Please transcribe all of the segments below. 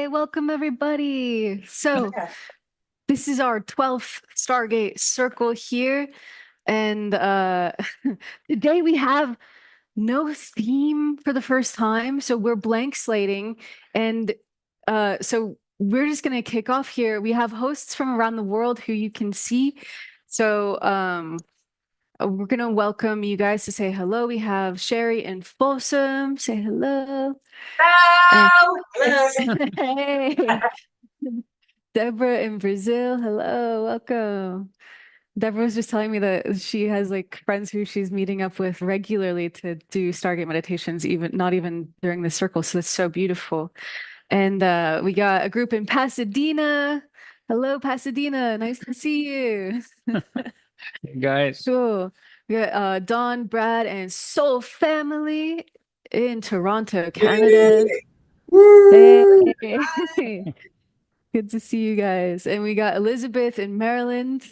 welcome everybody. So this is our 12th Stargate Circle here. And today we have no theme for the first time. So we're blank slating. And so we're just gonna kick off here. We have hosts from around the world who you can see. So we're gonna welcome you guys to say hello. We have Sherry and Folsom. Say hello. Hello. Hey. Deborah in Brazil. Hello, welcome. Deborah was just telling me that she has like friends who she's meeting up with regularly to do Stargate meditations, even not even during the circle. So that's so beautiful. And we got a group in Pasadena. Hello, Pasadena. Nice to see you. Hey guys. Cool. We got Dawn, Brad, and Soul Family in Toronto, Canada. Woo! Hey. Good to see you guys. And we got Elizabeth in Maryland.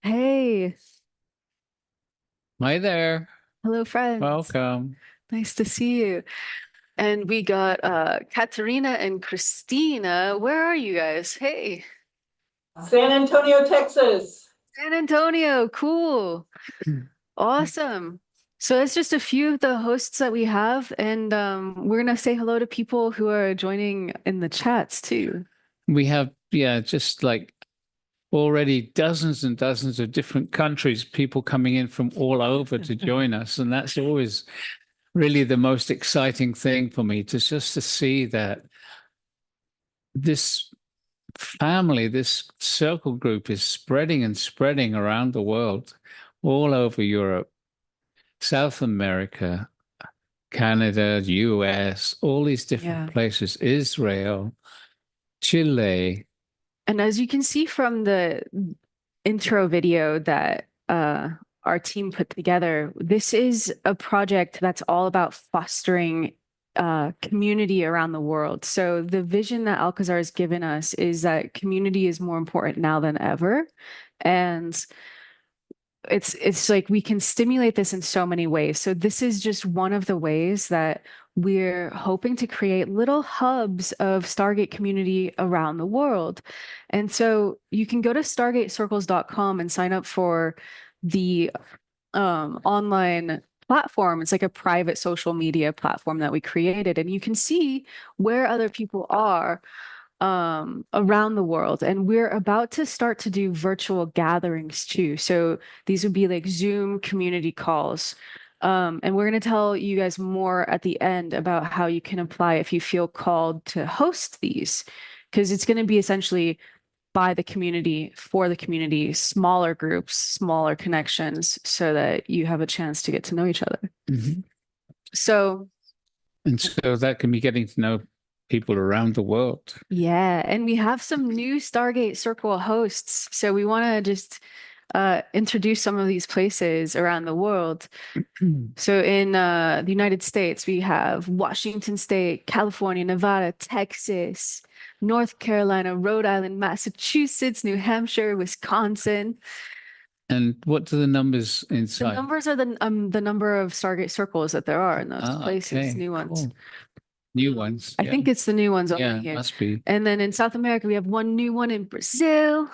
Hey, Hi there. hello, friends. Welcome. Nice to see you. And we got Katerina and Christina. Where are you guys? Hey, San Antonio, Texas. San Antonio. Cool. Awesome. So that's just a few of the hosts that we have. And we're going to say hello to people who are joining in the chats too. We have, just like already dozens and dozens of different countries, people coming in from all over to join us. And that's always really the most exciting thing for me, to just to see that this family, this circle group is spreading and spreading around the world, all over Europe, South America, Canada, US, all these different places, Israel, Chile. And as you can see from the intro video that our team put together, this is a project that's all about fostering community around the world. So the vision that Alcazar has given us is that community is more important now than ever. And it's like we can stimulate this in so many ways. So this is just one of the ways that we're hoping to create little hubs of Stargate community around the world. And so you can go to stargatecircles.com and sign up for the online platform. It's like a private social media platform that we created, and you can see where other people are around the world. And we're about to start to do virtual gatherings too. So these would be like Zoom community calls. And we're going to tell you guys more at the end about how you can apply if you feel called to host these, because it's going to be essentially by the community, for the community, smaller groups, smaller connections, so that you have a chance to get to know each other. Mm-hmm. So that can be getting to know people around the world. Yeah, and we have some new Stargate Circle hosts. So we want to just introduce some of these places around the world. So in the United States, we have Washington State, California, Nevada, Texas, North Carolina, Rhode Island, Massachusetts, New Hampshire, Wisconsin. And what do the numbers inside? The numbers are the number of Stargate Circles that there are in those places, okay, new ones. Cool. New ones. I think it's the new ones over here. here. Must be. And then in South America, we have one new one in Brazil.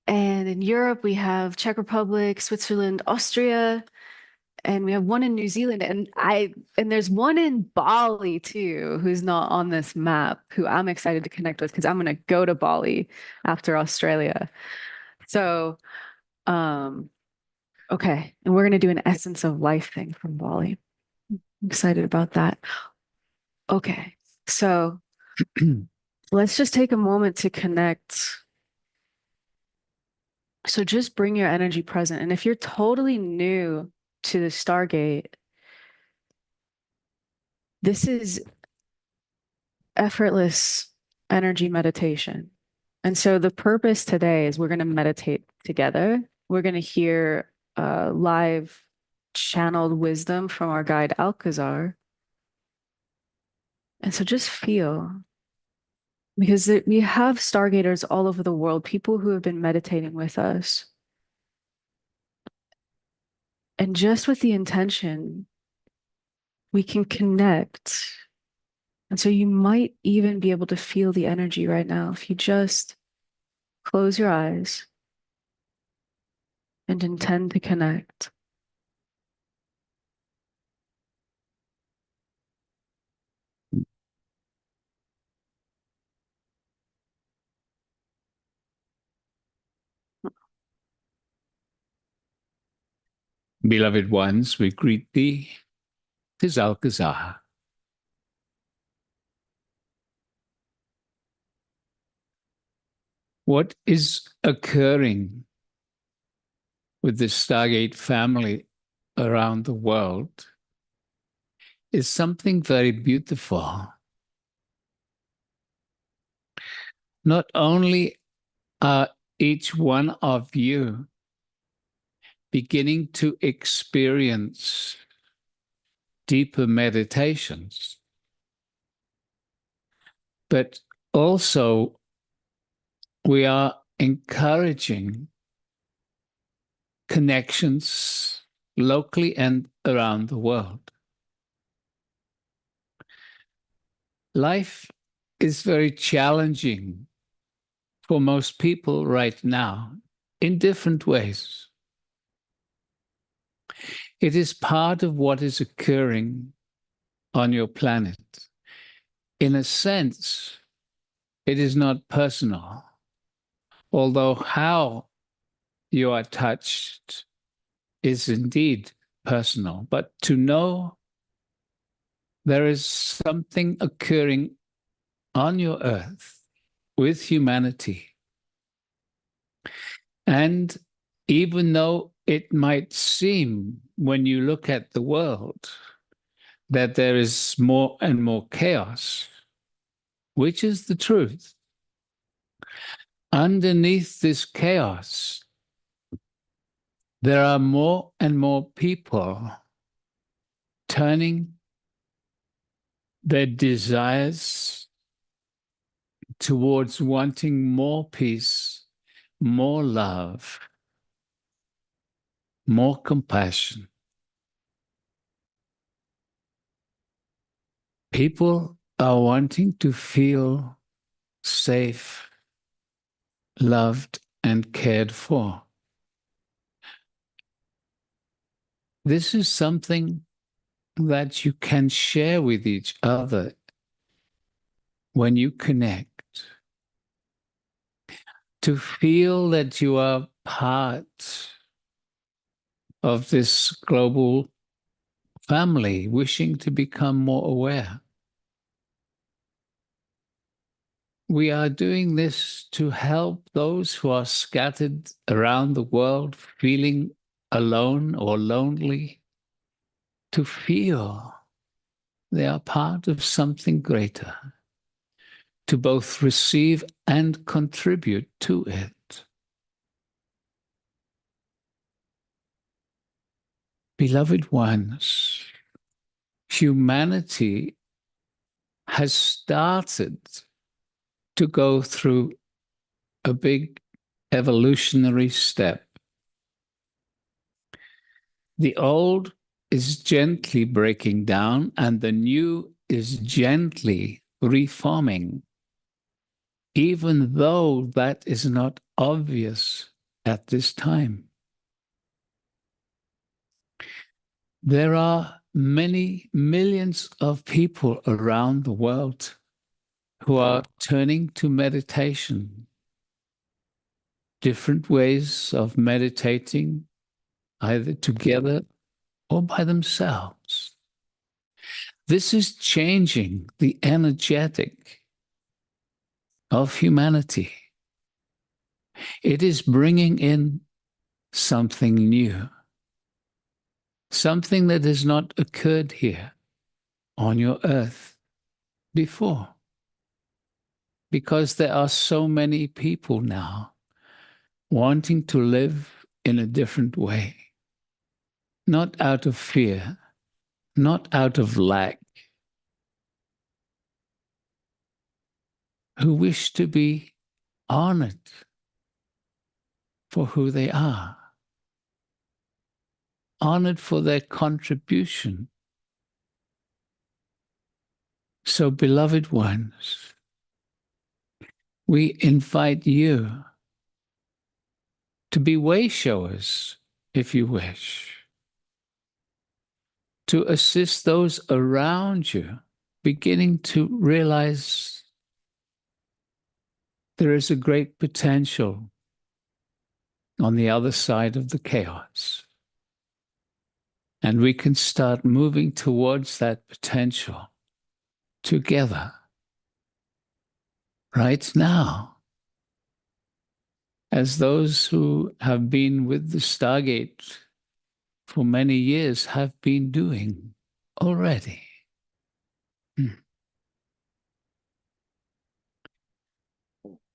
And in Europe, we have Czech Republic, Switzerland, Austria, and we have one in New Zealand. And there's one in Bali too, who's not on this map, who I'm excited to connect with because I'm gonna go to Bali after Australia. So, okay, and we're gonna do an essence of life thing from Bali. I'm excited about that. Okay, so let's just take a moment to connect. So just bring your energy present. And if you're totally new to the Stargate, this is effortless energy meditation. And so the purpose today is we're going to meditate together. We're going to hear live channeled wisdom from our guide Alcazar. And so just feel, because we have Stargaters all over the world, people who have been meditating with us. And just with the intention, we can connect And so you might even be able to feel the energy right now if you just close your eyes and intend to connect. Beloved ones, we greet thee, Tizal Kazah. What is occurring with the Stargate family around the world is something very beautiful. Not only are each one of you beginning to experience deeper meditations, but also we are encouraging connections locally and around the world. Life is very challenging for most people right now in different ways. It is part of what is occurring on your planet. In a sense, it is not personal, although how you are touched is indeed personal. But to know there is something occurring on your earth with humanity, and even though it might seem when you look at the world that there is more and more chaos, which is the truth, underneath this chaos, there are more and more people turning their desires towards wanting more peace, more love, more compassion. People are wanting to feel safe, loved, and cared for. This is something that you can share with each other when you connect. To feel that you are part of this global family, wishing to become more aware. We are doing this to help those who are scattered around the world, feeling alone or lonely, to feel they are part of something greater, to both receive and contribute to it. Beloved ones, humanity has started to go through a big evolutionary step. The old is gently breaking down and the new is gently reforming, even though that is not obvious at this time. There are many millions of people around the world who are turning to meditation, different ways of meditating, either together or by themselves. This is changing the energetic of humanity. It is bringing in something new, something that has not occurred here on your earth before, because there are so many people now wanting to live in a different way, not out of fear, not out of lack, who wish to be honored for who they are, honored for their contribution So, beloved ones, we invite you to be way showers, if you wish, to assist those around you beginning to realize there is a great potential on the other side of the chaos. And we can start moving towards that potential together right now, as those who have been with the Stargate for many years have been doing already.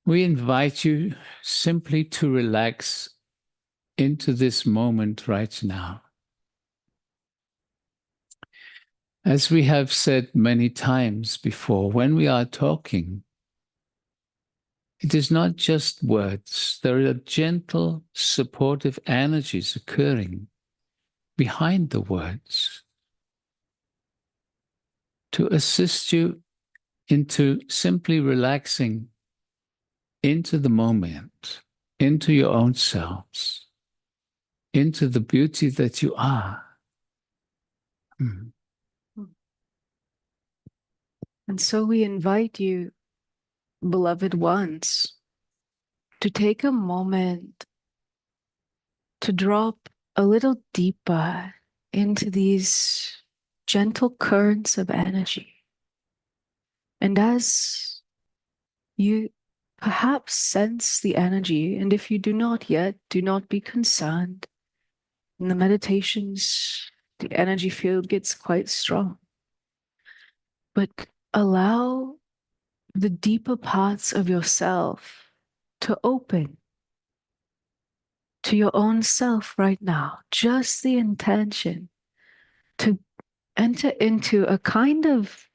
We invite you simply to relax into this moment right now. As we have said many times before, when we are talking, it is not just words. There are gentle, supportive energies occurring behind the words to assist you into simply relaxing into the moment, into your own selves, into the beauty that you are. And so we invite you, beloved ones, to take a moment to drop a little deeper into these gentle currents of energy. And as you perhaps sense the energy, and if you do not yet, do not be concerned. In the meditations, the energy field gets quite strong. But allow the deeper parts of yourself to open to your own self right now. Just the intention to enter into a kind of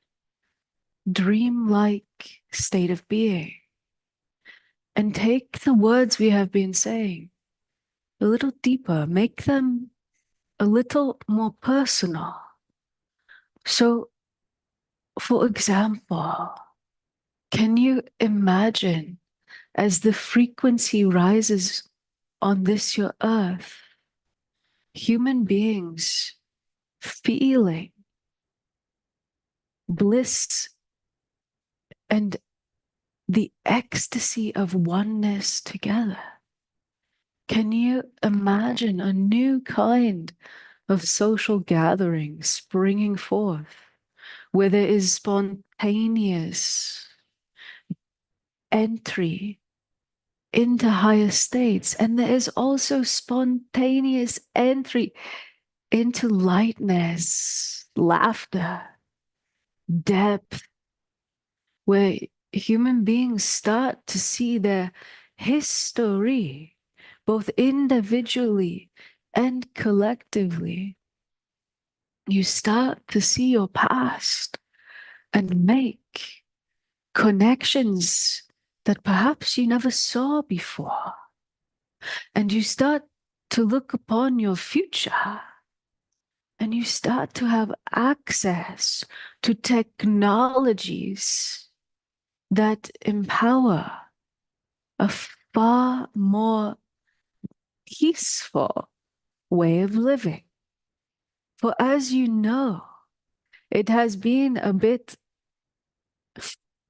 dreamlike state of being and take the words we have been saying a little deeper, make them a little more personal. So, for example, can you imagine as the frequency rises on this your earth, human beings feeling bliss and the ecstasy of oneness together? Can you imagine a new kind of social gathering springing forth where there is spontaneous entry into higher states, and there is also spontaneous entry into lightness, laughter, depth, where human beings start to see their history, both individually and collectively. You start to see your past and make connections that perhaps you never saw before. And you start to look upon your future and you start to have access to technologies that empower a far more peaceful way of living. For as you know, it has been a bit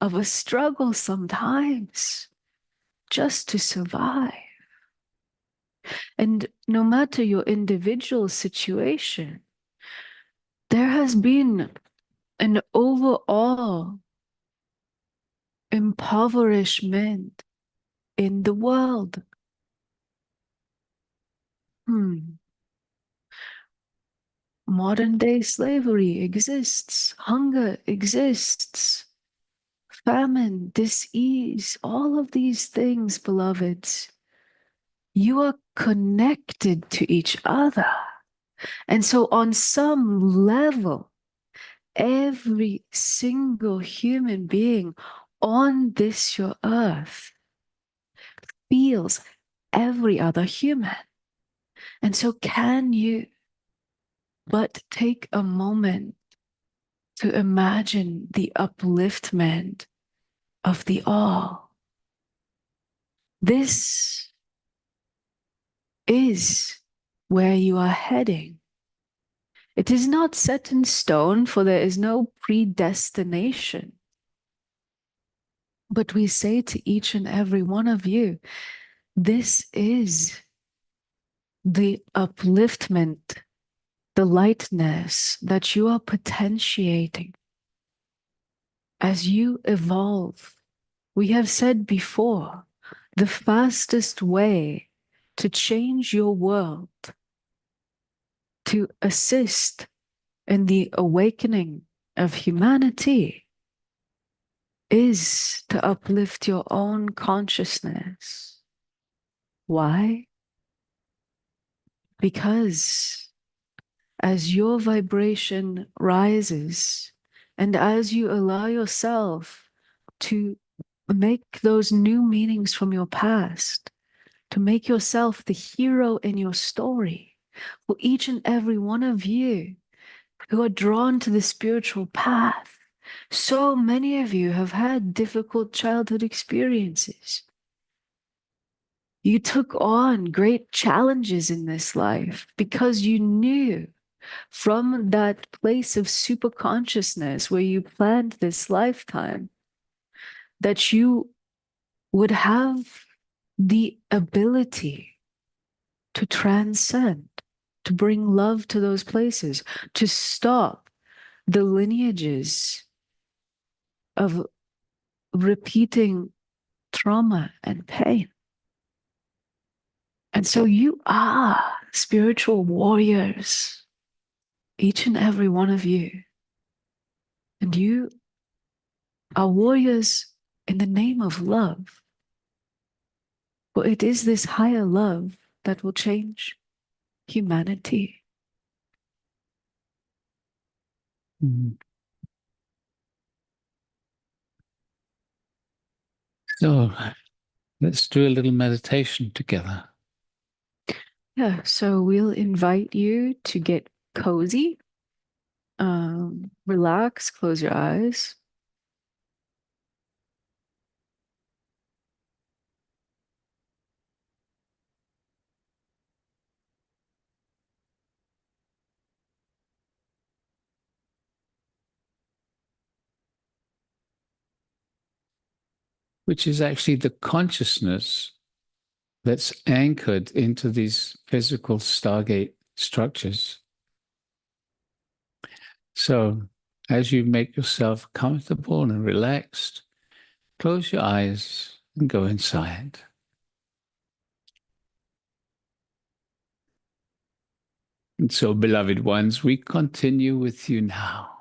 of a struggle sometimes just to survive. And no matter your individual situation, there has been an overall impoverishment in the world. Modern day slavery exists, hunger exists, famine, dis-ease, all of these things, beloveds. You are connected to each other. And so on some level, every single human being on this your earth feels every other human. And so can you but take a moment to imagine the upliftment of the all. This is where you are heading. It is not set in stone, for there is no predestination. But we say to each and every one of you, this is the upliftment, the lightness that you are potentiating as you evolve. We have said before, the fastest way to change your world, to assist in the awakening of humanity, is to uplift your own consciousness. Why? Because as your vibration rises and as you allow yourself to make those new meanings from your past, to make yourself the hero in your story, for each and every one of you who are drawn to the spiritual path, so many of you have had difficult childhood experiences. You took on great challenges in this life because you knew from that place of super consciousness where you planned this lifetime that you would have the ability to transcend, to bring love to those places, to stop the lineages of repeating trauma and pain. And so you are spiritual warriors, each and every one of you. And you are warriors in the name of love. For it is this higher love that will change humanity. Mhm. So let's do a little meditation together. Yeah, so we'll invite you to get cozy, relax, close your eyes. Which is actually the consciousness that's anchored into these physical Stargate structures. So, as you make yourself comfortable and relaxed, close your eyes and go inside. And so, beloved ones, we continue with you now.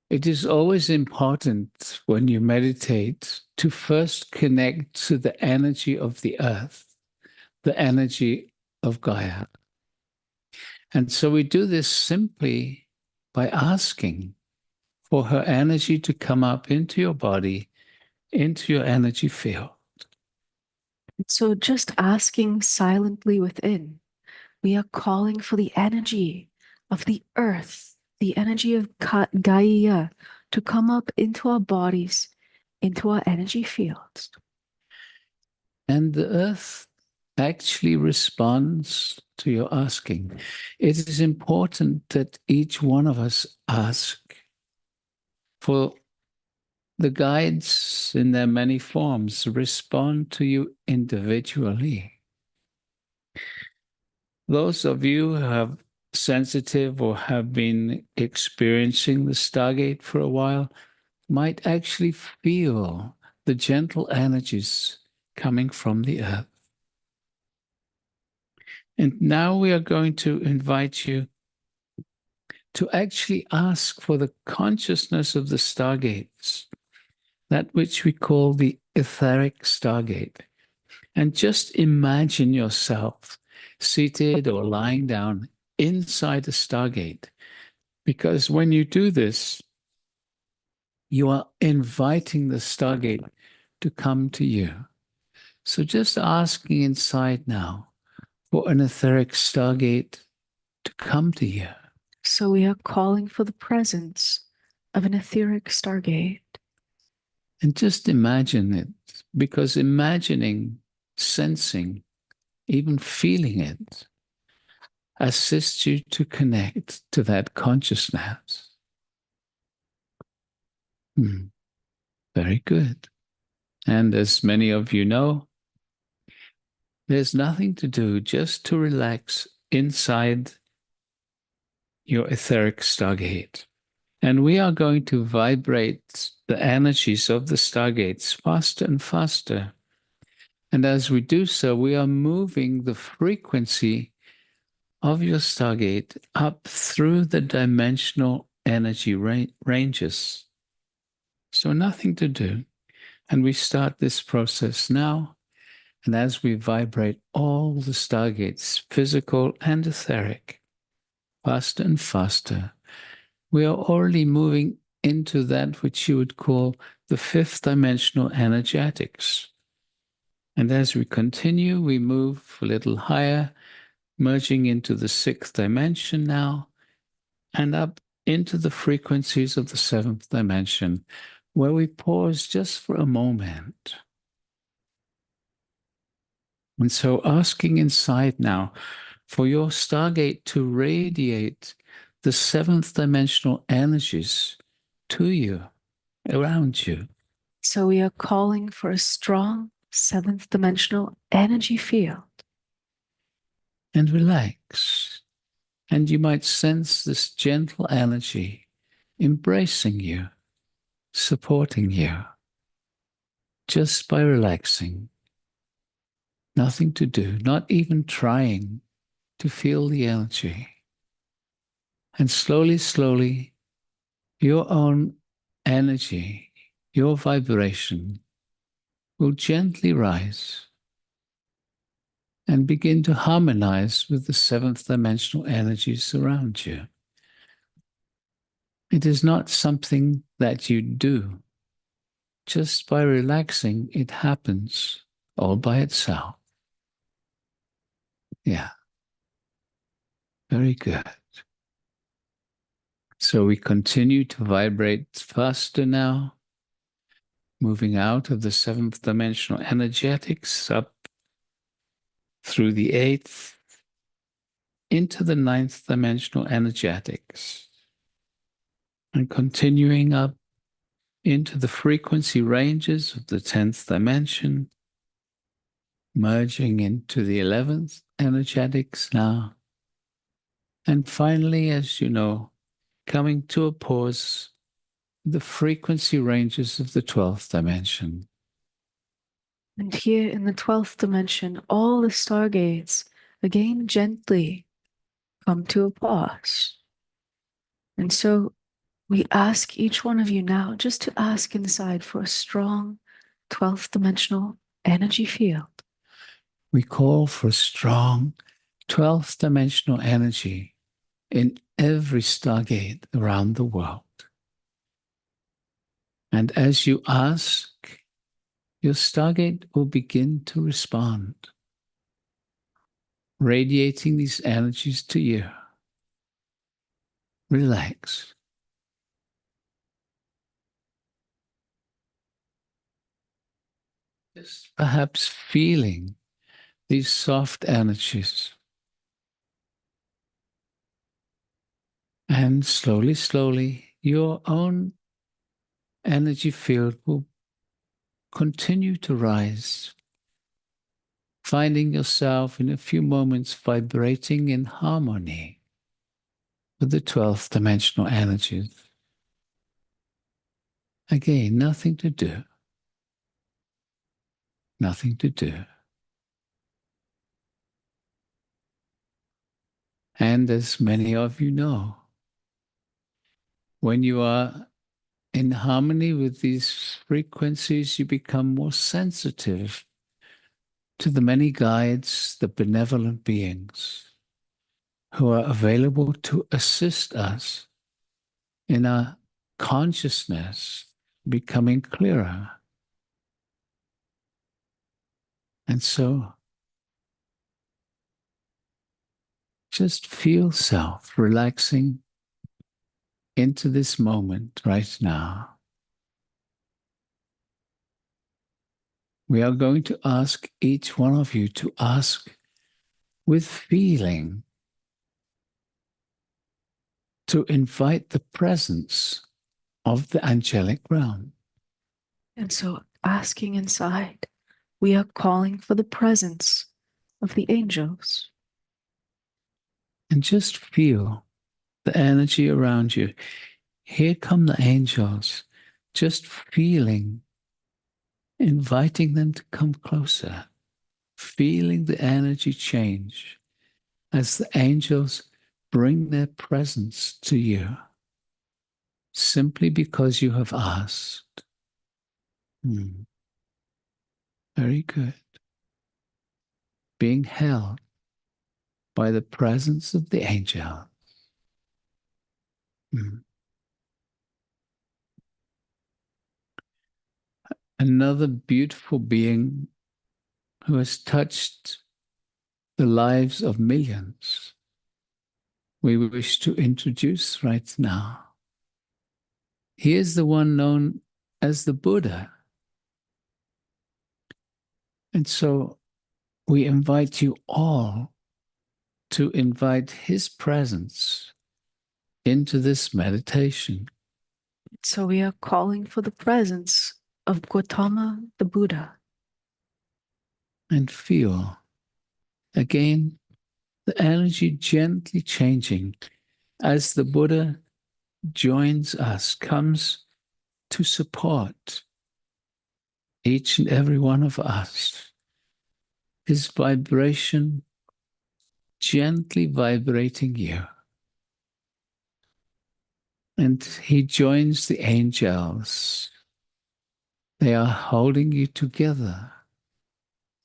It is always important when you meditate to first connect to the energy of the earth, the energy of Gaia. And so we do this simply by asking for her energy to come up into your body, into your energy field. So just asking silently within, we are calling for the energy of the earth, the energy of Gaia to come up into our bodies, into our energy fields. And the earth actually responds to your asking. It is important that each one of us ask for the guides in their many forms respond to you individually. Those of you who have sensitive or have been experiencing the Stargate for a while might actually feel the gentle energies coming from the earth. And now we are going to invite you to actually ask for the consciousness of the Stargates, that which we call the etheric Stargate. And just imagine yourself seated or lying down inside a Stargate. Because when you do this, you are inviting the Stargate to come to you. So just asking inside now for an etheric stargate to come to you. So we are calling for the presence of an etheric stargate. And just imagine it, because imagining, sensing, even feeling it assists you to connect to that consciousness. Very good. And as many of you know, there's nothing to do, just to relax inside your etheric stargate. And we are going to vibrate the energies of the stargates faster and faster. And as we do so, we are moving the frequency of your stargate up through the dimensional energy ranges. So nothing to do. And we start this process now. And as we vibrate all the stargates, physical and etheric, faster and faster, we are already moving into that which you would call the fifth dimensional energetics. And as we continue, we move a little higher, merging into the sixth dimension now, and up into the frequencies of the seventh dimension, where we pause just for a moment. And so asking inside now for your stargate to radiate the seventh dimensional energies to you, around you. So we are calling for a strong seventh dimensional energy field. And relax. And you might sense this gentle energy embracing you, supporting you, just by relaxing. Nothing to do, not even trying to feel the energy. And slowly, slowly, your own energy, your vibration will gently rise and begin to harmonize with the seventh dimensional energies around you. It is not something that you do. Just by relaxing, it happens all by itself. Yeah. Very good. So we continue to vibrate faster now, moving out of the seventh dimensional energetics up through the eighth into the ninth dimensional energetics, and continuing up into the frequency ranges of the 10th dimension, merging into the 11th energetics now. And finally, as you know, coming to a pause, the frequency ranges of the 12th dimension. And here in the 12th dimension, all the stargates again gently come to a pause. And so we ask each one of you now just to ask inside for a strong 12th dimensional energy field. We call for strong 12th dimensional energy in every stargate around the world. And as you ask, your stargate will begin to respond, radiating these energies to you. Relax. Just perhaps feeling these soft energies. And slowly, slowly, your own energy field will continue to rise, finding yourself in a few moments vibrating in harmony with the 12th dimensional energies. Again, nothing to do. Nothing to do. And as many of you know, when you are in harmony with these frequencies, you become more sensitive to the many guides, the benevolent beings who are available to assist us in our consciousness becoming clearer. And so Just feel self relaxing into this moment right now. We are going to ask each one of you to ask with feeling, to invite the presence of the angelic realm. And so, asking inside, we are calling for the presence of the angels. And just feel the energy around you. Here come the angels, just feeling, inviting them to come closer, feeling the energy change as the angels bring their presence to you simply because you have asked. Very good. Being held by the presence of the angel. Another beautiful being who has touched the lives of millions, we wish to introduce right now. He is the one known as the Buddha. And so we invite you all to invite his presence into this meditation. So we are calling for the presence of Gautama the Buddha. And feel, again, the energy gently changing as the Buddha joins us, comes to support each and every one of us. His vibration gently vibrating you. And he joins the angels. They are holding you together,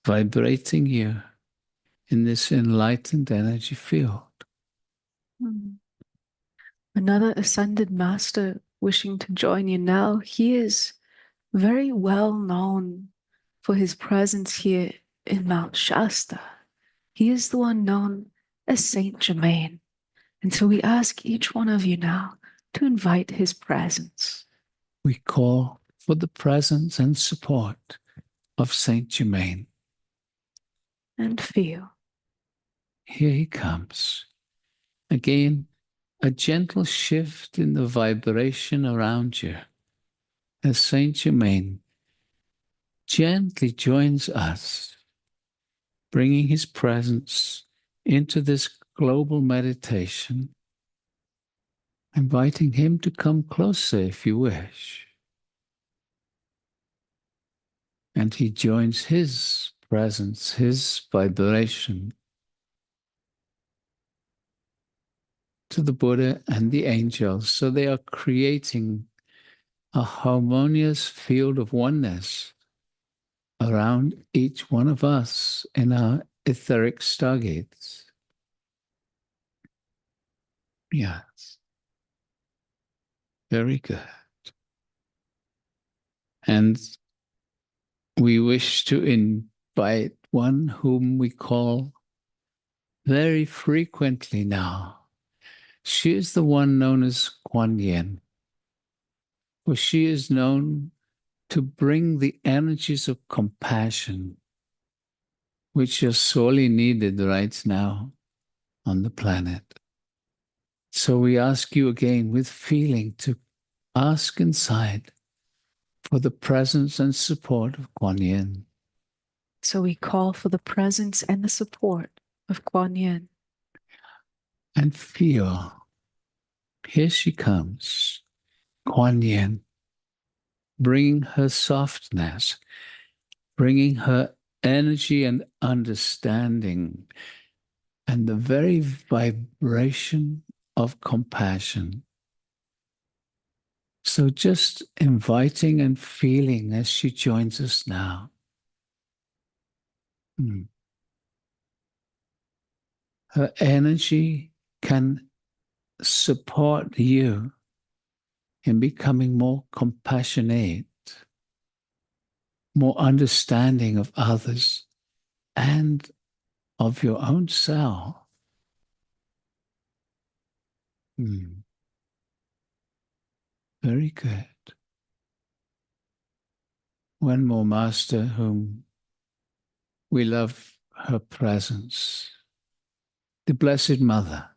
vibrating you in this enlightened energy field. Another ascended master wishing to join you now. He is very well known for his presence here in Mount Shasta. He is the one known as Saint Germain. And so we ask each one of you now to invite his presence. We call for the presence and support of Saint Germain. And feel. Here he comes. Again, a gentle shift in the vibration around you as Saint Germain gently joins us, bringing his presence into this global meditation, inviting him to come closer if you wish. And he joins his presence, his vibration to the Buddha and the angels. So they are creating a harmonious field of oneness around each one of us in our etheric stargates. Yes. Very good. And we wish to invite one whom we call very frequently now. She is the one known as Kuan Yin, for she is known to bring the energies of compassion, which are sorely needed right now on the planet. So we ask you again with feeling to ask inside for the presence and support of Kuan Yin. So we call for the presence and the support of Kuan Yin. And feel, here she comes, Kuan Yin, bringing her softness, bringing her energy and understanding, and the very vibration of compassion. So just inviting and feeling as she joins us now. Her energy can support you in becoming more compassionate, more understanding of others and of your own self. Very good. One more master whom we love her presence. The Blessed Mother.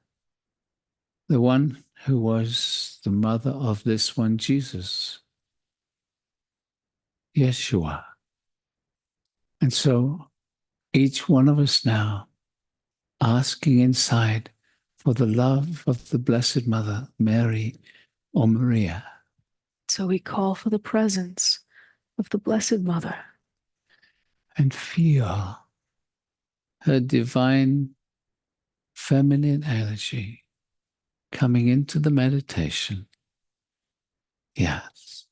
The one who was the mother of this one, Jesus. Yeshua. And so each one of us now asking inside for the love of the Blessed Mother, Mary or Maria. So we call for the presence of the Blessed Mother. And feel her divine feminine energy coming into the meditation. Yes.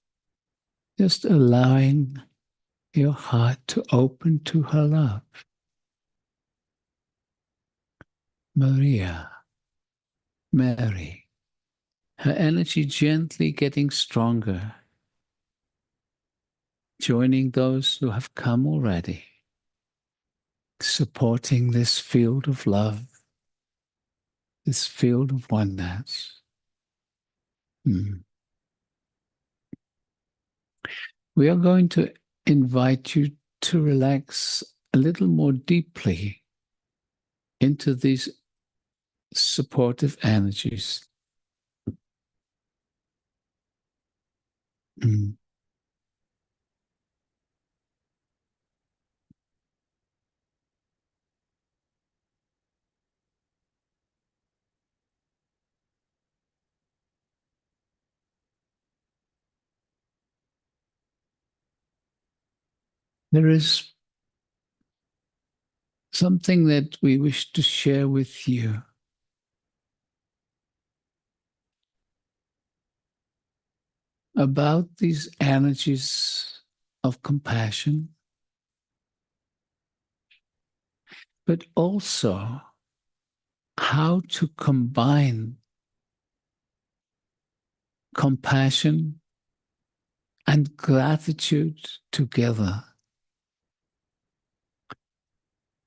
Just allowing your heart to open to her love. Maria, Mary, her energy gently getting stronger, joining those who have come already, supporting this field of love, this field of oneness. We are going to invite you to relax a little more deeply into these supportive energies. There is something that we wish to share with you. About these energies of compassion, but also how to combine compassion and gratitude together.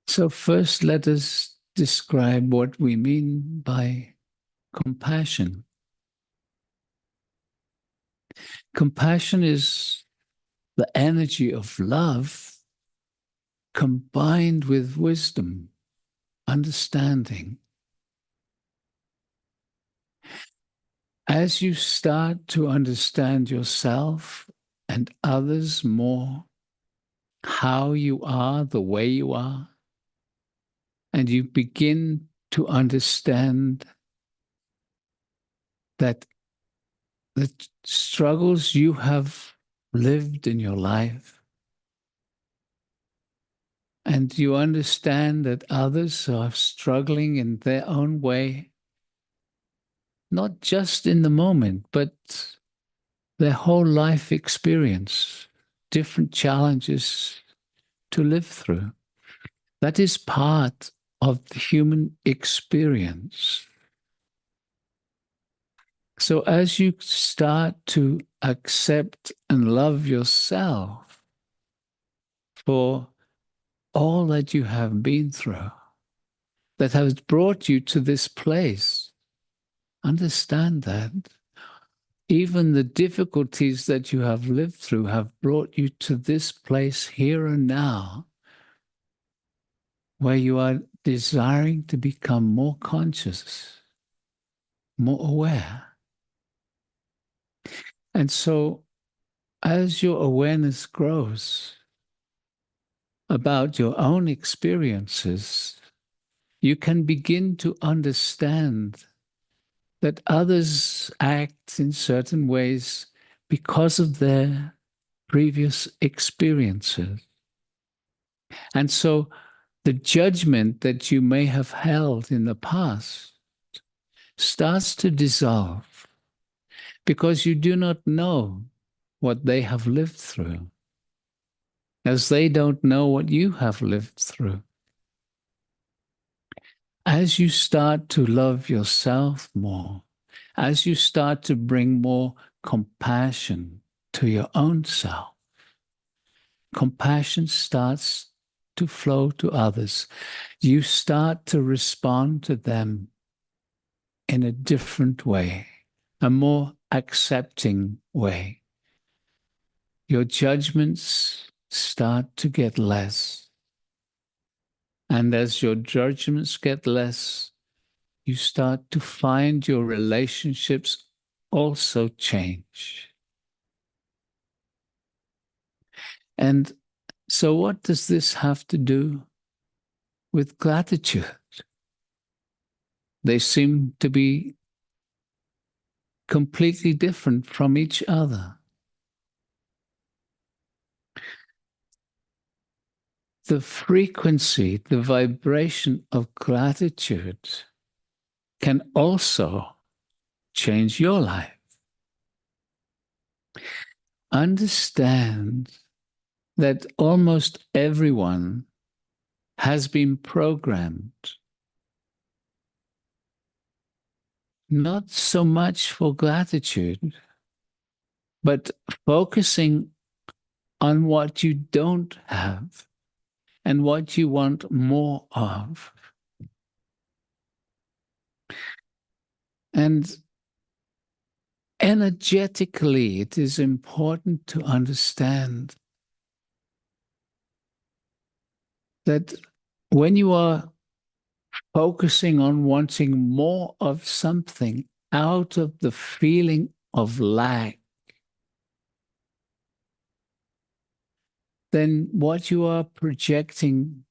So first, let us describe what we mean by compassion. Compassion is the energy of love combined with wisdom, understanding. As you start to understand yourself and others more, how you are, the way you are, and you begin to understand that the struggles you have lived in your life, and you understand that others are struggling in their own way, not just in the moment, but their whole life experience, different challenges to live through. That is part of the human experience. So as you start to accept and love yourself for all that you have been through, that has brought you to this place, understand that even the difficulties that you have lived through have brought you to this place here and now, where you are desiring to become more conscious, more aware. And so as your awareness grows about your own experiences, you can begin to understand that others act in certain ways because of their previous experiences. And so the judgment that you may have held in the past starts to dissolve because you do not know what they have lived through, as they don't know what you have lived through. As you start to love yourself more, as you start to bring more compassion to your own self, compassion starts to flow to others. You start to respond to them in a different way, a more accepting way. Your judgments start to get less. And as your judgments get less, you start to find your relationships also change. And so what does this have to do with gratitude? They seem to be completely different from each other. The frequency, the vibration of gratitude can also change your life. Understand that almost everyone has been programmed not so much for gratitude, but focusing on what you don't have and what you want more of. And energetically, it is important to understand that when you are focusing on wanting more of something out of the feeling of lack, then what you are projecting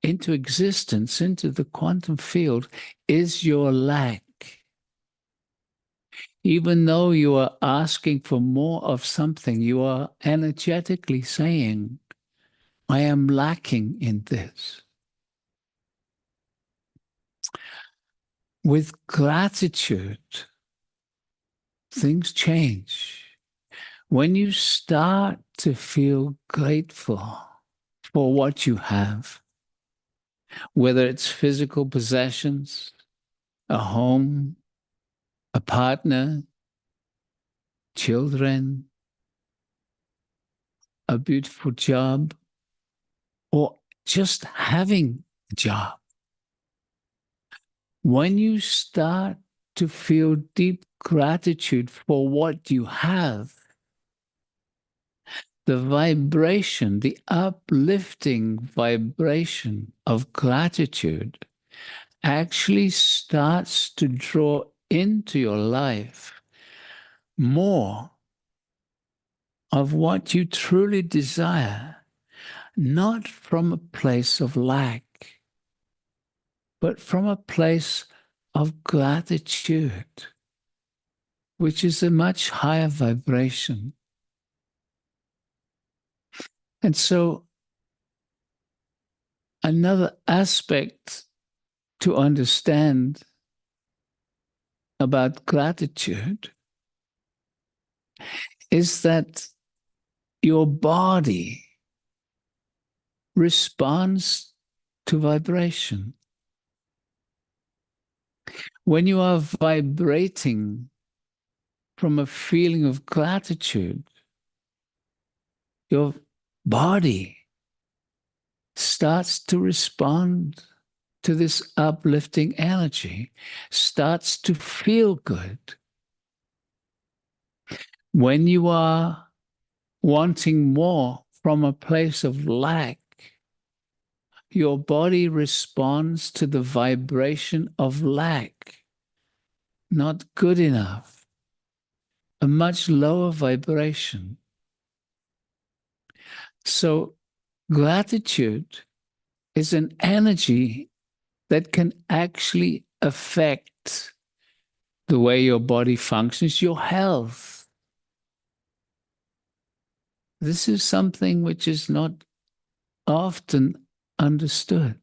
into existence, into the quantum field, is your lack. Even though you are asking for more of something, you are energetically saying, I am lacking in this. With gratitude, things change. When you start to feel grateful for what you have, whether it's physical possessions, a home, a partner, children, a beautiful job, or just having a job. When you start to feel deep gratitude for what you have, the vibration, the uplifting vibration of gratitude actually starts to draw into your life more of what you truly desire, not from a place of lack, but from a place of gratitude, which is a much higher vibration. And so another aspect to understand about gratitude is that your body responds to vibration. When you are vibrating from a feeling of gratitude, your body starts to respond to this uplifting energy, starts to feel good. When you are wanting more from a place of lack, your body responds to the vibration of lack, not good enough, a much lower vibration. So gratitude is an energy that can actually affect the way your body functions, your health. This is something which is not often understood.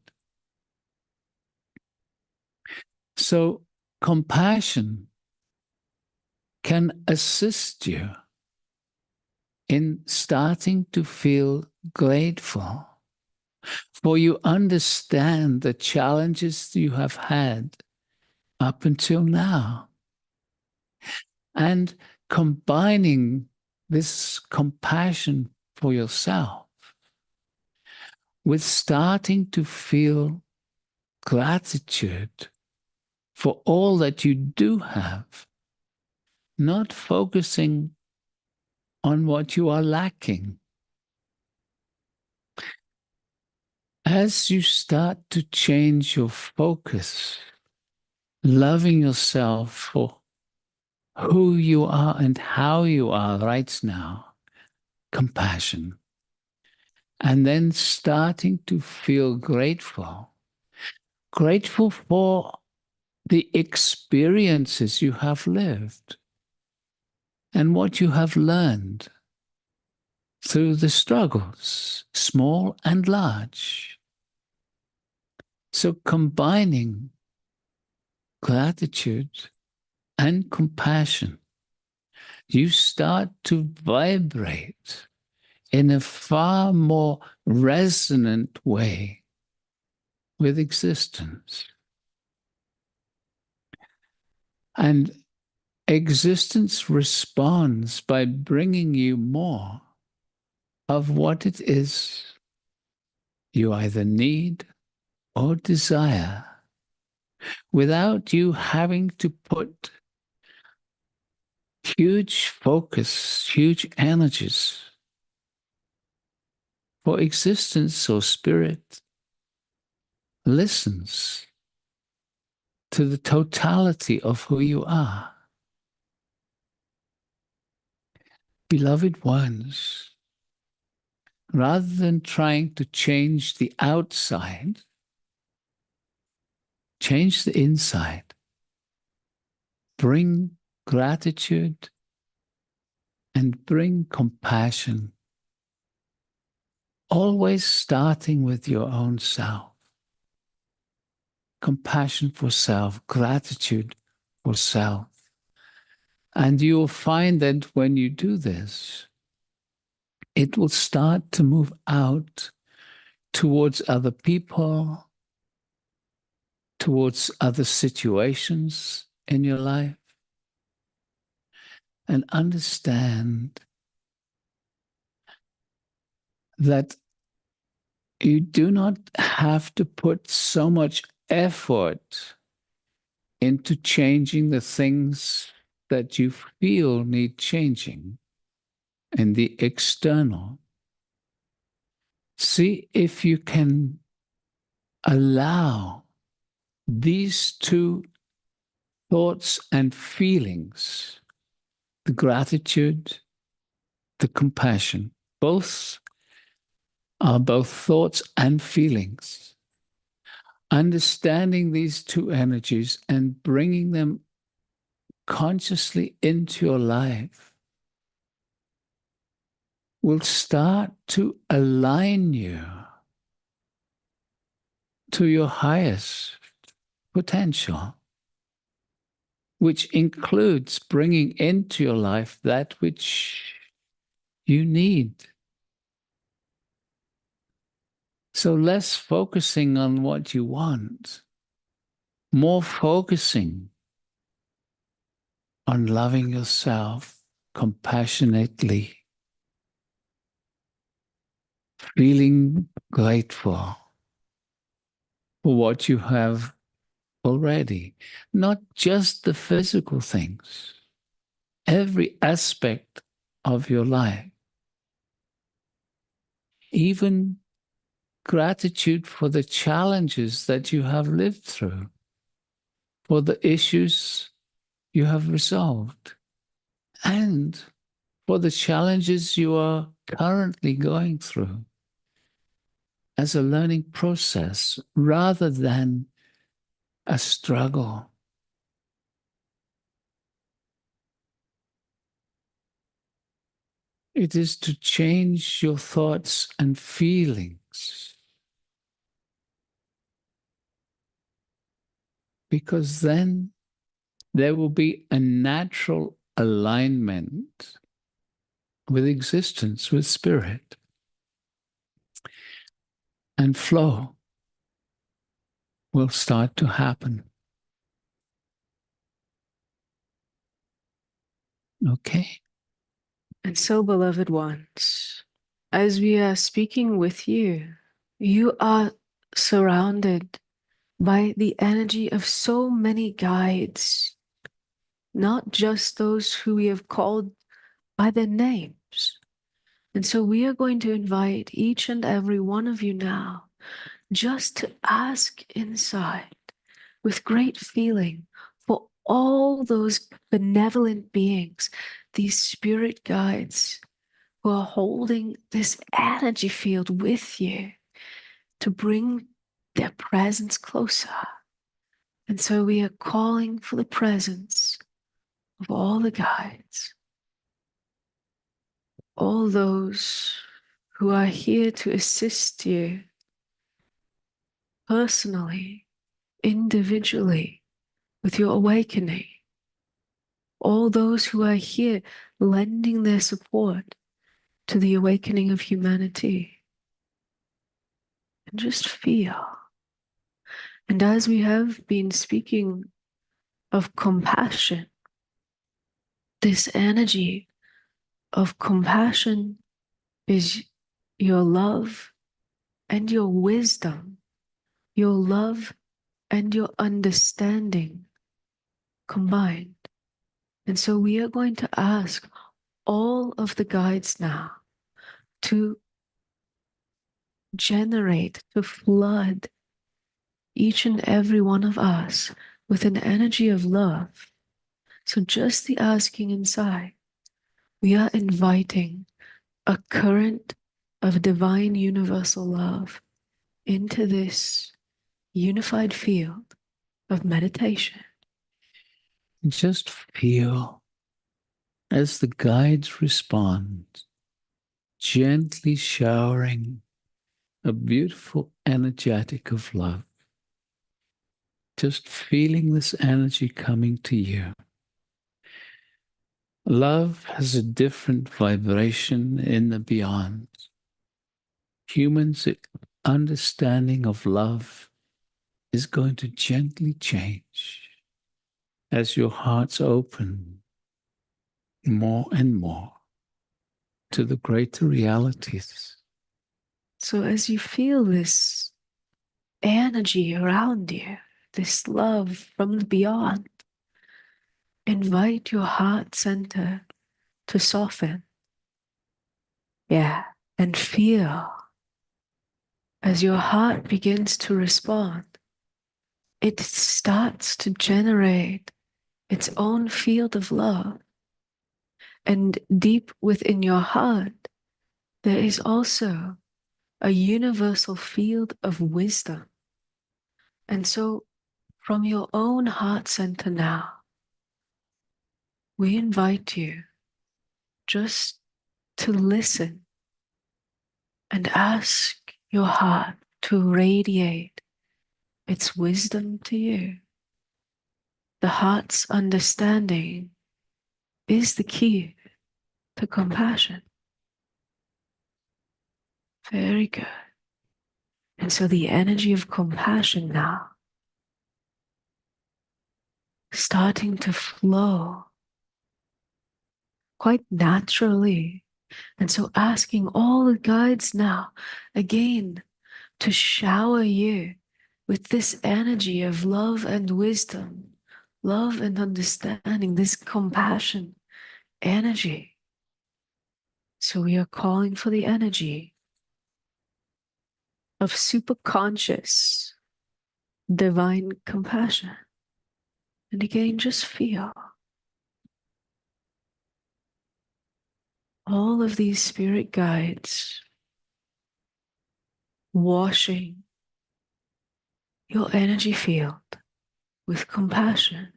So compassion can assist you in starting to feel grateful, for you understand the challenges you have had up until now. And combining this compassion for yourself with starting to feel gratitude for all that you do have, not focusing on what you are lacking. As you start to change your focus, loving yourself for who you are and how you are right now, compassion, and then starting to feel grateful for the experiences you have lived and what you have learned through the struggles, small and large. So combining gratitude and compassion, you start to vibrate in a far more resonant way with existence. And existence responds by bringing you more of what it is you either need or desire without you having to put huge focus, huge energies. For existence or spirit listens to the totality of who you are. Beloved ones, rather than trying to change the outside, change the inside. Bring gratitude and bring compassion, always starting with your own self. Compassion for self, gratitude for self. And you'll find that when you do this, it will start to move out towards other people, towards other situations in your life, and understand that you do not have to put so much effort into changing the things that you feel need changing in the external. See if you can allow these two thoughts and feelings, the gratitude, the compassion, both are both thoughts and feelings. Understanding these two energies and bringing them consciously into your life will start to align you to your highest potential, which includes bringing into your life that which you need. So less focusing on what you want, more focusing on loving yourself compassionately, feeling grateful for what you have already, not just the physical things, every aspect of your life, even gratitude for the challenges that you have lived through, for the issues you have resolved, and for the challenges you are currently going through as a learning process rather than a struggle. It is to change your thoughts and feelings, because then there will be a natural alignment with existence, with spirit, and flow will start to happen. Okay? And so, beloved ones, as we are speaking with you, you are surrounded by the energy of so many guides, not just those who we have called by their names. And so we are going to invite each and every one of you now just to ask inside with great feeling for all those benevolent beings, these spirit guides who are holding this energy field with you to bring their presence closer. And so we are calling for the presence of all the guides, all those who are here to assist you personally, individually, with your awakening. All those who are here lending their support to the awakening of humanity. And just feel. And as we have been speaking of compassion, this energy of compassion is your love and your wisdom, your love and your understanding combined. And so we are going to ask all of the guides now to generate, to flood each and every one of us with an energy of love. So just the asking inside, we are inviting a current of divine universal love into this unified field of meditation. Just feel as the guides respond, gently showering a beautiful energetic of love. Just feeling this energy coming to you. Love has a different vibration in the beyond. Humans' understanding of love is going to gently change as your hearts open more and more to the greater realities. So as you feel this energy around you, this love from the beyond, invite your heart center to soften. Yeah, and feel as your heart begins to respond, it starts to generate its own field of love. And deep within your heart, there is also a universal field of wisdom. And so, from your own heart center now, we invite you just to listen and ask your heart to radiate its wisdom to you. The heart's understanding is the key to compassion. Very good. And so the energy of compassion now starting to flow quite naturally. And so asking all the guides now again to shower you with this energy of love and wisdom, love and understanding, this compassion energy. So we are calling for the energy of superconscious divine compassion. And again, just feel all of these spirit guides washing your energy field with compassion.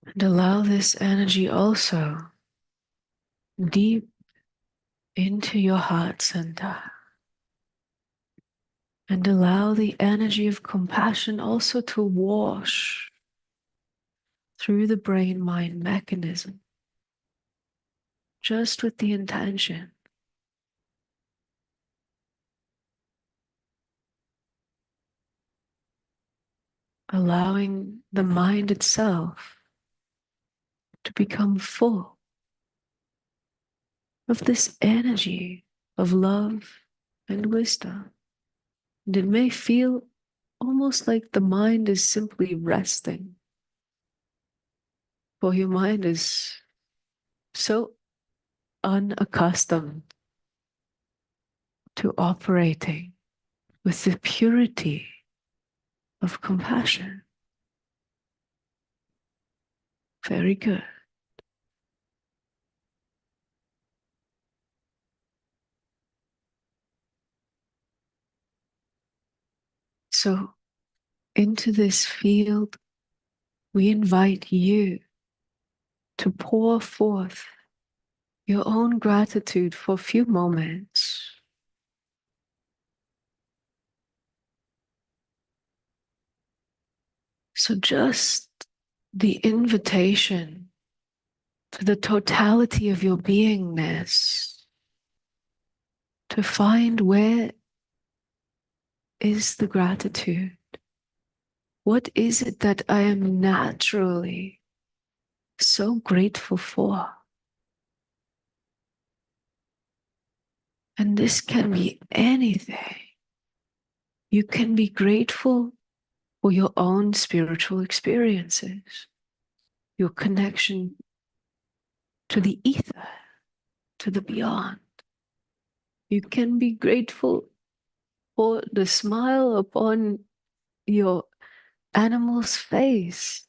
And allow this energy also deep into your heart center. And allow the energy of compassion also to wash through the brain-mind mechanism, just with the intention allowing the mind itself to become full of this energy of love and wisdom. And it may feel almost like the mind is simply resting, for your mind is so unaccustomed to operating with the purity of compassion. Very good. So, into this field, we invite you to pour forth your own gratitude for a few moments. So, just the invitation to the totality of your beingness to find where is the gratitude. What is it that I am naturally so grateful for? And this can be anything. You can be grateful for your own spiritual experiences, your connection to the ether, to the beyond. You can be grateful for the smile upon your animal's face.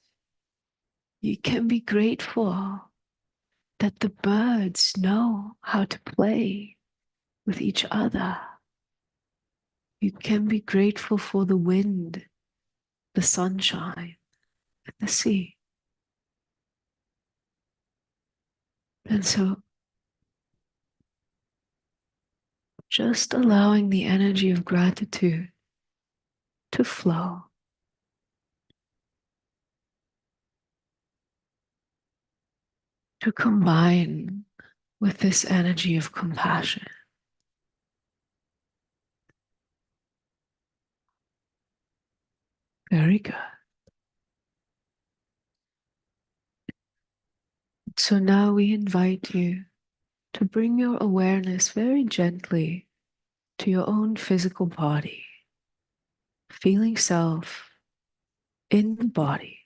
You can be grateful that the birds know how to play with each other. You can be grateful for the wind, the sunshine, and the sea. And so, just allowing the energy of gratitude to flow. To combine with this energy of compassion. Very good. So now we invite you to bring your awareness very gently to your own physical body, feeling self in the body.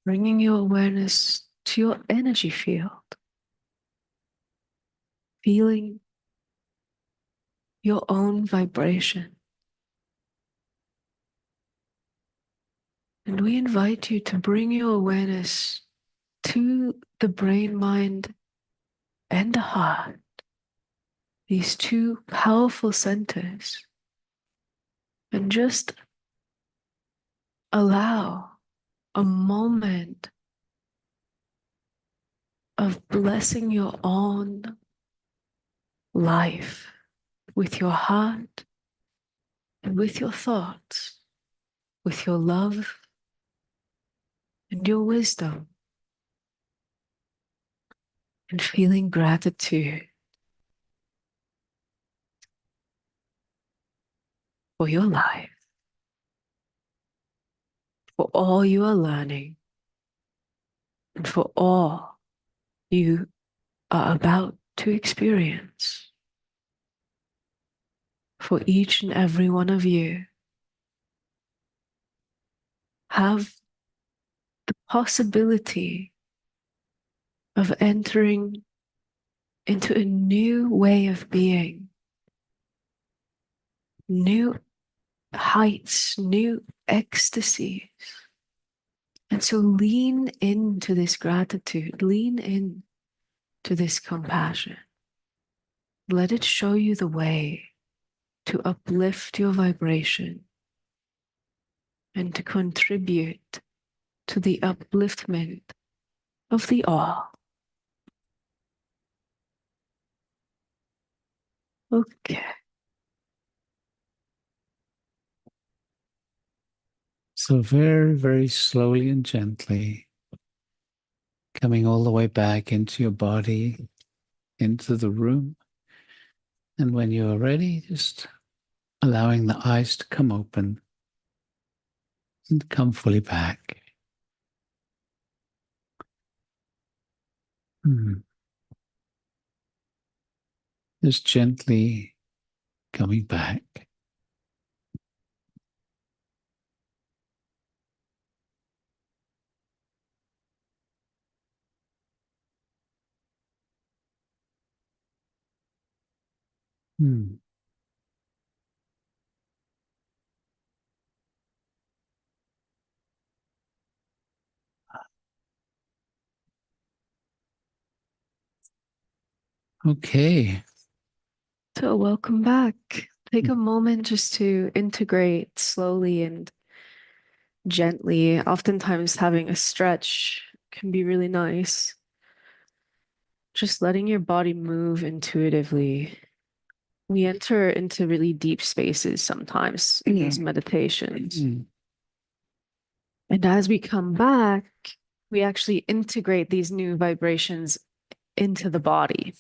Bringing your awareness to your energy field, feeling your own vibration. And we invite you to bring your awareness to the brain, mind, and the heart, these two powerful centers, and just allow a moment of blessing your own life with your heart and with your thoughts, with your love and your wisdom, and feeling gratitude for your life, for all you are learning, and for all you are about to experience. For each and every one of you have the possibility of entering into a new way of being, new heights, new ecstasies. And so lean into this gratitude, lean in to this compassion. Let it show you the way to uplift your vibration and to contribute to the upliftment of the all. Okay. So very, very slowly and gently, coming all the way back into your body, into the room. And when you're ready, just allowing the eyes to come open and come fully back. Just gently coming back. Okay. So welcome back. Take a moment just to integrate slowly and gently. Oftentimes having a stretch can be really nice. Just letting your body move intuitively. We enter into really deep spaces sometimes in these meditations. And as we come back, we actually integrate these new vibrations into the body.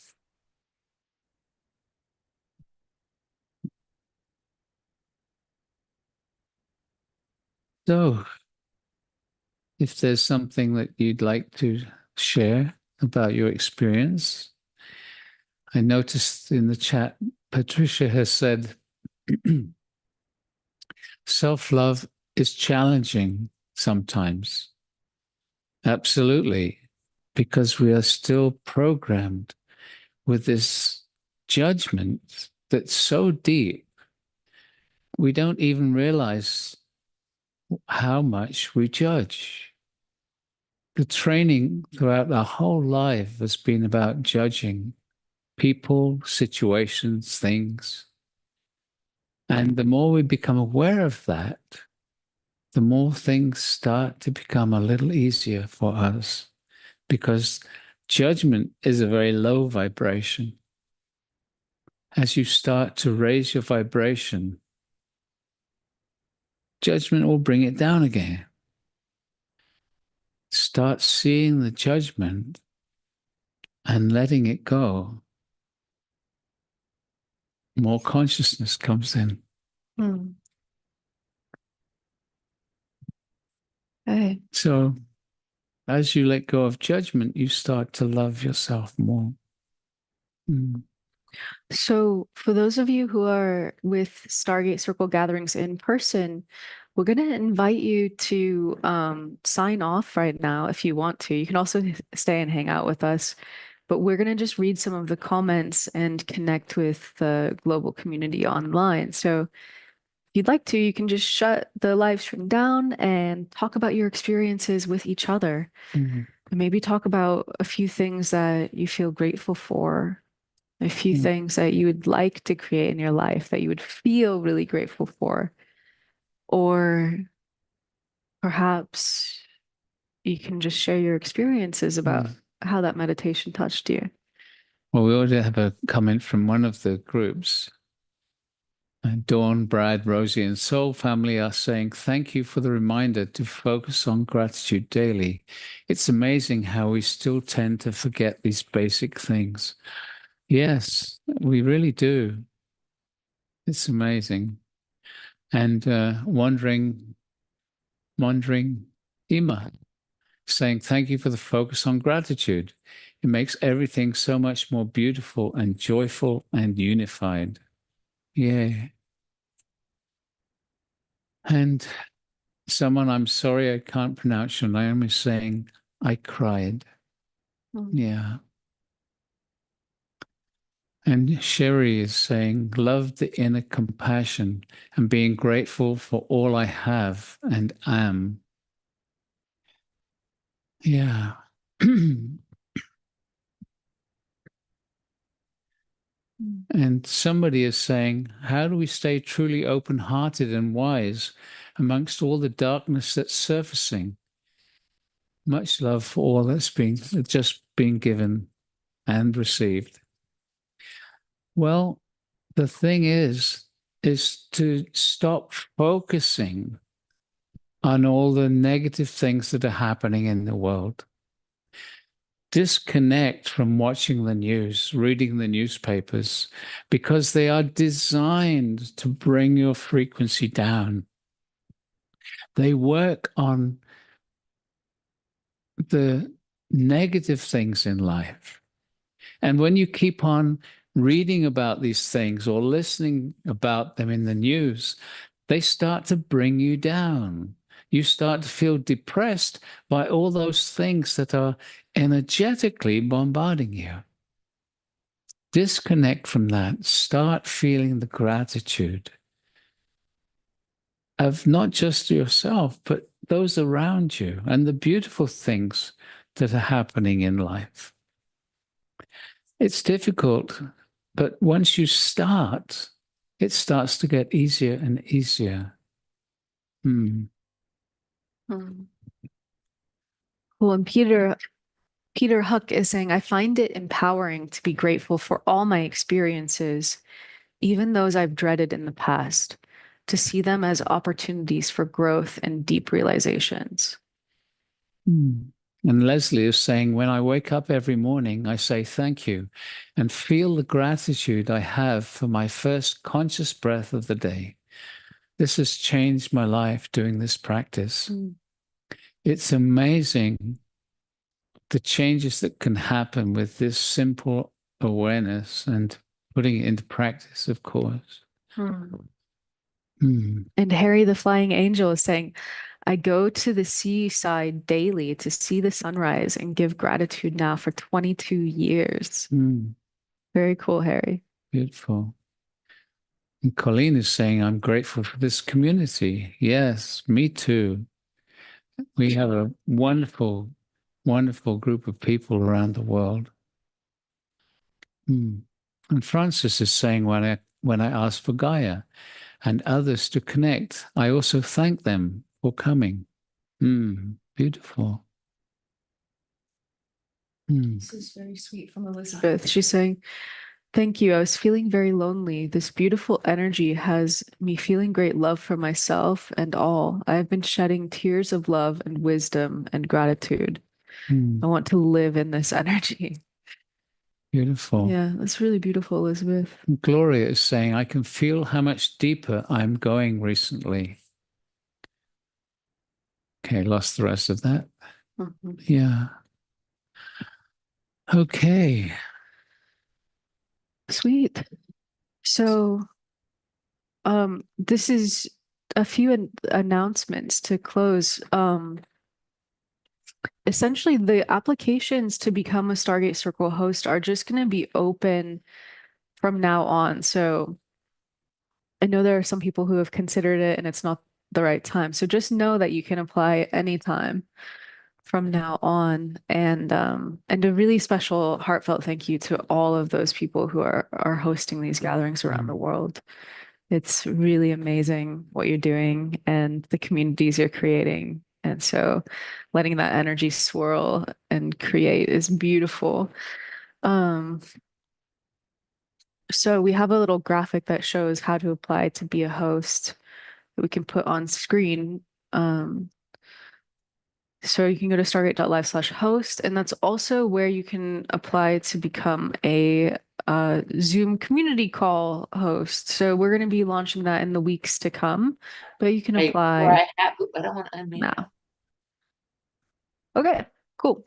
So, if there's something that you'd like to share about your experience, I noticed in the chat, Patricia has said, self-love is challenging sometimes. Absolutely, because we are still programmed with this judgment that's so deep, we don't even realize how much we judge. The training throughout our whole life has been about judging people, situations, things. And the more we become aware of that, the more things start to become a little easier for us, because judgment is a very low vibration. As you start to raise your vibration, judgment will bring it down again. Start seeing the judgment and letting it go. More consciousness comes in. Okay. So as you let go of judgment, you start to love yourself more. So, for those of you who are with Stargate Circle gatherings in person, we're going to invite you to sign off right now if you want to. You can also stay and hang out with us, but we're going to just read some of the comments and connect with the global community online. So, if you'd like to, you can just shut the live stream down and talk about your experiences with each other. And maybe talk about a few things that you feel grateful for, a few things that you would like to create in your life that you would feel really grateful for. Or perhaps you can just share your experiences about how that meditation touched you. Well, we already have a comment from one of the groups. Dawn, Brad, Rosie, and Soul Family are saying, thank you for the reminder to focus on gratitude daily. It's amazing how we still tend to forget these basic things. Yes, we really do. It's amazing. And wandering Ima saying, thank you for the focus on gratitude. It makes everything so much more beautiful and joyful and unified. Yeah. And someone, I'm sorry I can't pronounce your name, is saying, I cried. Yeah. And Sherry is saying, love the inner compassion and being grateful for all I have and am. Yeah. And somebody is saying, how do we stay truly open-hearted and wise amongst all the darkness that's surfacing? Much love for all that's just been given and received. Well, the thing is to stop focusing on all the negative things that are happening in the world. Disconnect from watching the news, reading the newspapers, because they are designed to bring your frequency down. They work on the negative things in life. And when you keep on reading about these things or listening about them in the news, they start to bring you down. You start to feel depressed by all those things that are energetically bombarding you. Disconnect from that. Start feeling the gratitude of not just yourself, but those around you and the beautiful things that are happening in life. It's difficult, but once you start, it starts to get easier and easier. Well, and Peter Huck is saying, I find it empowering to be grateful for all my experiences, even those I've dreaded in the past, to see them as opportunities for growth and deep realizations. And Leslie is saying, when I wake up every morning, I say thank you and feel the gratitude I have for my first conscious breath of the day. This has changed my life doing this practice. It's amazing the changes that can happen with this simple awareness and putting it into practice, of course. And Harry the Flying Angel is saying, I go to the seaside daily to see the sunrise and give gratitude now for 22 years. Very cool, Harry. Beautiful. And Colleen is saying, I'm grateful for this community. Yes, me too. We have a wonderful, wonderful group of people around the world. And Francis is saying, when I ask for Gaia and others to connect, I also thank them for coming. Beautiful. This is very sweet from Elizabeth. She's saying, thank you. I was feeling very lonely. This beautiful energy has me feeling great love for myself and all. I have been shedding tears of love and wisdom and gratitude. I want to live in this energy. Beautiful. Yeah, that's really beautiful, Elizabeth. Gloria is saying, I can feel how much deeper I'm going recently. Okay, lost the rest of that. Yeah. Okay. Sweet. So, this is a few announcements to close. Essentially, the applications to become a Stargate Circle host are just going to be open from now on. So I know there are some people who have considered it and it's not the right time. So just know that you can apply anytime from now on. And a really special heartfelt thank you to all of those people who are hosting these gatherings around the world. It's really amazing what you're doing and the communities you're creating. And so letting that energy swirl and create is beautiful. So we have a little graphic that shows how to apply to be a host that we can put on screen. So you can go to stargate.live/host, and that's also where you can apply to become a Zoom community call host. So we're going to be launching that in the weeks to come, but you can apply now. Okay, cool.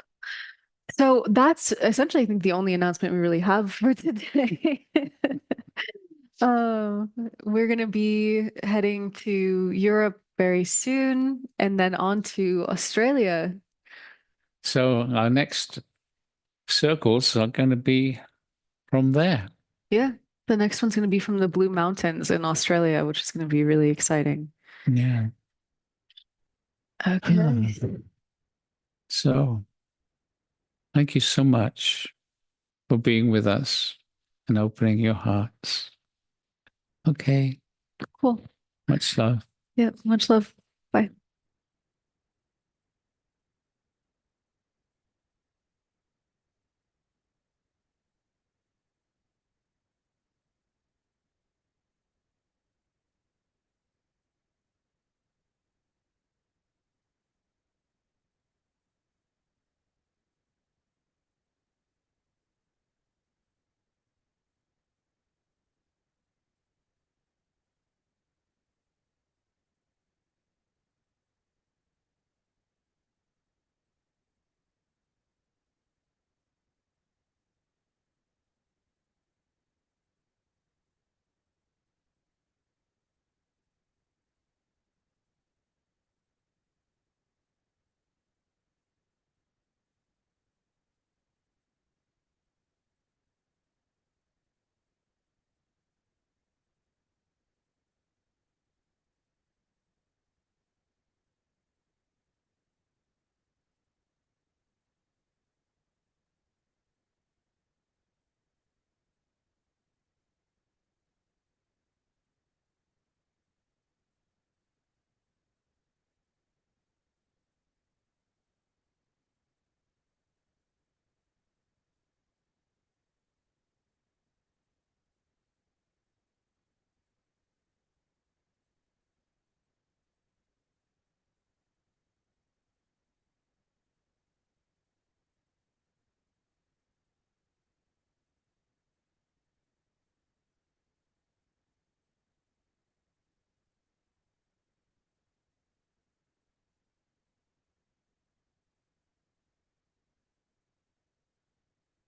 So that's essentially, I think, the only announcement we really have for today. We're going to be heading to Europe very soon and then on to Australia. So our next circles are going to be from there. Yeah, the next one's going to be from the Blue Mountains in Australia, which is going to be really exciting. Yeah. Okay. So thank you so much for being with us and opening your hearts. Okay. Cool. Much love. Yeah, much love.